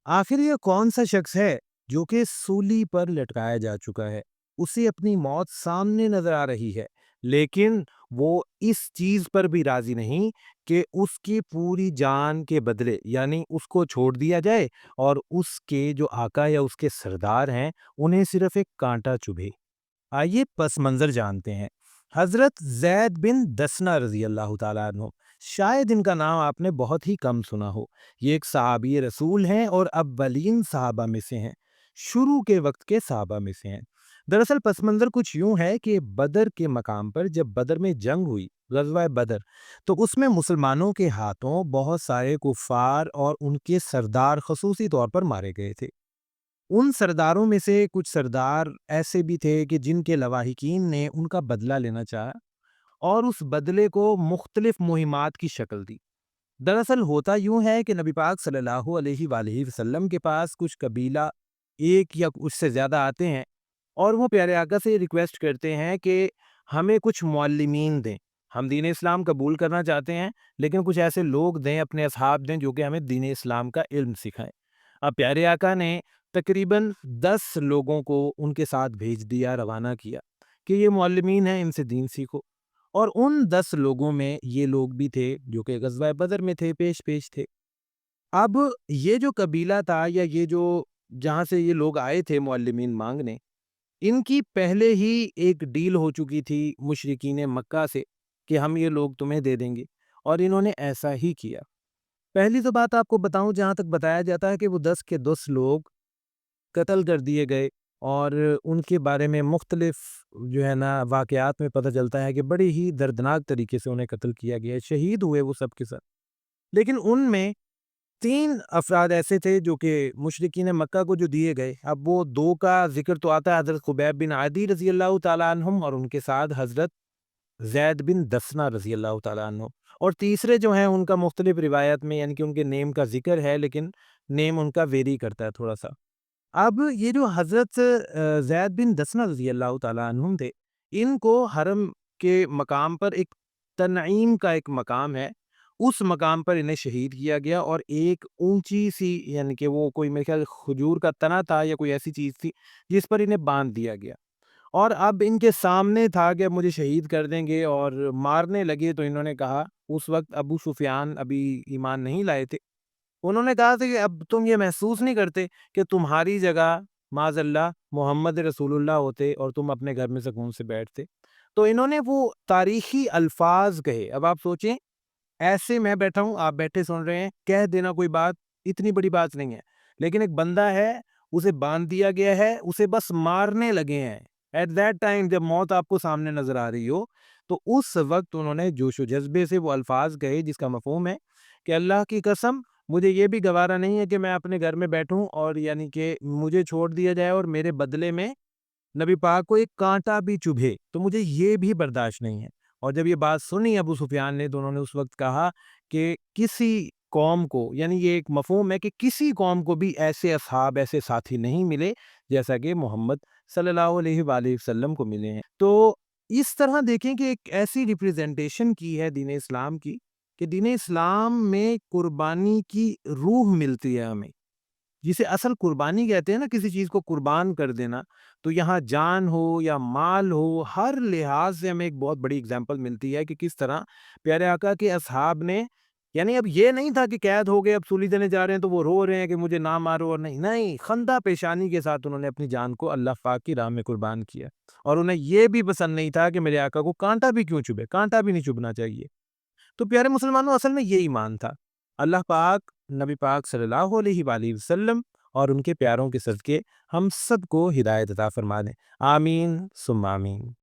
आखिर ये कौन सा शख्स है जो कि सूली पर लटकाया जा चुका है? उसे अपनी मौत सामने नजर आ रही है, लेकिन वो इस चीज पर भी राजी नहीं कि उसकी पूरी जान के बदले यानी उसको छोड़ दिया जाए और उसके जो आका या उसके सरदार हैं उन्हें सिर्फ एक कांटा चुभे। आइए पस मंज़र जानते हैं। हज़रत ज़ैद बिन दसना रज़ी अल्लाह ताला अन्हु, शायद इनका नाम आपने बहुत ही कम सुना हो। ये एक सहाबी रसूल हैं और अव्वलीन सहाबा में से हैं। शुरू के वक़्त के सहाबा में से हैं। दरअसल पस मंज़र कुछ यूँ है कि बदर के मकाम पर जब बदर में जंग हुई, ग़ज़वा बदर, तो उसमें मुसलमानों के हाथों बहुत सारे कुफ़ार और उनके सरदार ख़ुसूसी तौर पर मारे गए थे। उन सरदारों में से कुछ सरदार ऐसे भी थे कि जिनके लवाहिकीन ने उनका बदला लेना चाहा और उस बदले को मुख्तलिफ मुहिमात की शक्ल दी। दरअसल होता यूं है कि नबी पाक सल्लल्लाहु अलैहि वसल्लम के पास कुछ कबीला एक या उससे ज़्यादा आते हैं और वो प्यारे आका से रिक्वेस्ट करते हैं कि हमें कुछ मुअल्लिमीन दें। हम दीन इस्लाम कबूल करना चाहते हैं, लेकिन कुछ ऐसे लोग दें, अपने असहाब दें जो कि हमें दीन इस्लाम का इल्म सिखाएं। अब प्यारे आका ने तकरीबन 10 लोगों को उनके साथ भेज दिया, रवाना किया कि ये मुअल्लिमीन हैं, इनसे दीन सीखो। और उन 10 लोगों में ये लोग भी थे जो कि ग़ज़वा बदर में थे, पेश-पेश थे। अब ये जो कबीला था या ये जो जहाँ से ये लोग आए थे मुअल्लिमीन माँगने, इनकी पहले ही एक डील हो चुकी थी मुशरिकीन मक्का से कि हम ये लोग तुम्हें दे देंगे, और इन्होंने ऐसा ही किया। पहली तो बात आपको बताऊँ, जहाँ तक बताया जाता है कि वो 10 के 10 लोग कत्ल कर दिए गए और उनके बारे में मुख्तलिफ जो है ना वाक़यात में पता चलता है कि बड़ी ही दर्दनाक तरीके से उन्हें कत्ल किया गया है, शहीद हुए वो सब के सब। लेकिन उनमें 3 अफ़राद ऐसे थे जो कि मुशरिकीन मक्का को जो दिए गए, अब वो 2 का ज़िक्र तो आता है, हज़रत खुबैब बिन आदी रज़ी अल्लाह तआला अन्हुम और उनके साथ हज़रत ज़ैद बिन दसना रज़ी अल्लाह तआला अन्हु, और तीसरे जो हैं उनका मुख्तलिफ रिवायत में यानी कि उनके नेम का ज़िक्र है, लेकिन नेम उनका वेरी करता है थोड़ा-सा। अब ये जो हज़रत ज़ैद बिन दसना रज़ी अल्लाह तआला अन्हुम थे, इनको हरम के मकाम पर एक तनईम का एक मकाम है, उस मकाम पर इन्हें शहीद किया गया और एक ऊँची-सी यानी कि वो कोई मेरे ख़्याल खजूर का तना था या कोई ऐसी चीज़ थी, जिस पर इन्हें बाँध दिया गया। और अब इनके सामने था कि अब मुझे शहीद कर देंगे, और मारने लगे तो इन्होंने कहा, उस वक़्त अबू सुफ़ियान अभी ईमान नहीं लाए थे। उन्होंने कहा था कि अब तुम ये महसूस नहीं करते कि तुम्हारी जगह माज़अल्लाह मोहम्मद रसूलुल्लाह होते और तुम अपने घर में सुकून से बैठते। तो इन्होंने वो तारीखी अल्फाज कहे। अब आप सोचें, ऐसे मैं बैठा हूँ, आप बैठे सुन रहे हैं, कह देना कोई बात इतनी बड़ी बात नहीं है, लेकिन एक बंदा है, उसे बांध दिया गया है, उसे बस मारने लगे हैं। एट दैट टाइम जब मौत आपको सामने नजर आ रही हो, तो उस वक्त उन्होंने जोश व जज्बे से वो अल्फाज कहे जिसका मफहूम है कि अल्लाह की कसम, मुझे ये भी गवारा नहीं है कि मैं अपने घर में बैठूं और यानी कि मुझे छोड़ दिया जाए और मेरे बदले में नबी पाक को एक कांटा भी चुभे, तो मुझे ये भी बर्दाश्त नहीं है। और जब ये बात सुनी अबू सुफियान ने, तो उन्होंने उस वक्त कहा कि किसी कौम को, यानी ये एक मफहूम है कि किसी कौम को भी ऐसे असहाब, ऐसे साथी नहीं मिले जैसा कि मोहम्मद सल्लल्लाहु अलैहि वसल्लम को मिले हैं। तो इस तरह देखें कि एक ऐसी रिप्रेजेंटेशन की है दीन इस्लाम की कि दीन इस्लाम में कुर्बानी की रूह मिलती है हमें, जिसे असल कुर्बानी कहते हैं ना, किसी चीज़ को कुर्बान कर देना। तो यहाँ जान हो या माल हो, हर लिहाज से हमें एक बहुत बड़ी एग्जाम्पल मिलती है कि किस तरह प्यारे आका के असहाब ने, यानी अब ये नहीं था कि कैद हो गए, अब सूली देने जा रहे हैं तो वो रो रहे हैं कि मुझे ना मारो, और नहीं नहीं, खंदा पेशानी के साथ उन्होंने अपनी जान को अल्लाह पाक की राह में कुर्बान किया। और उन्हें ये भी पसंद नहीं था कि मेरे आका को कांटा भी क्यों चुभे, कांटा भी नहीं चुभना चाहिए। तो प्यारे मुसलमानों, असल में ये ईमान था। अल्लाह पाक, नबी पाक सल्लल्लाहु अलैहि वसल्लम और उनके प्यारों के सदके हम सबको हिदायत अता फरमा दें। आमीन सुम्मा आमीन।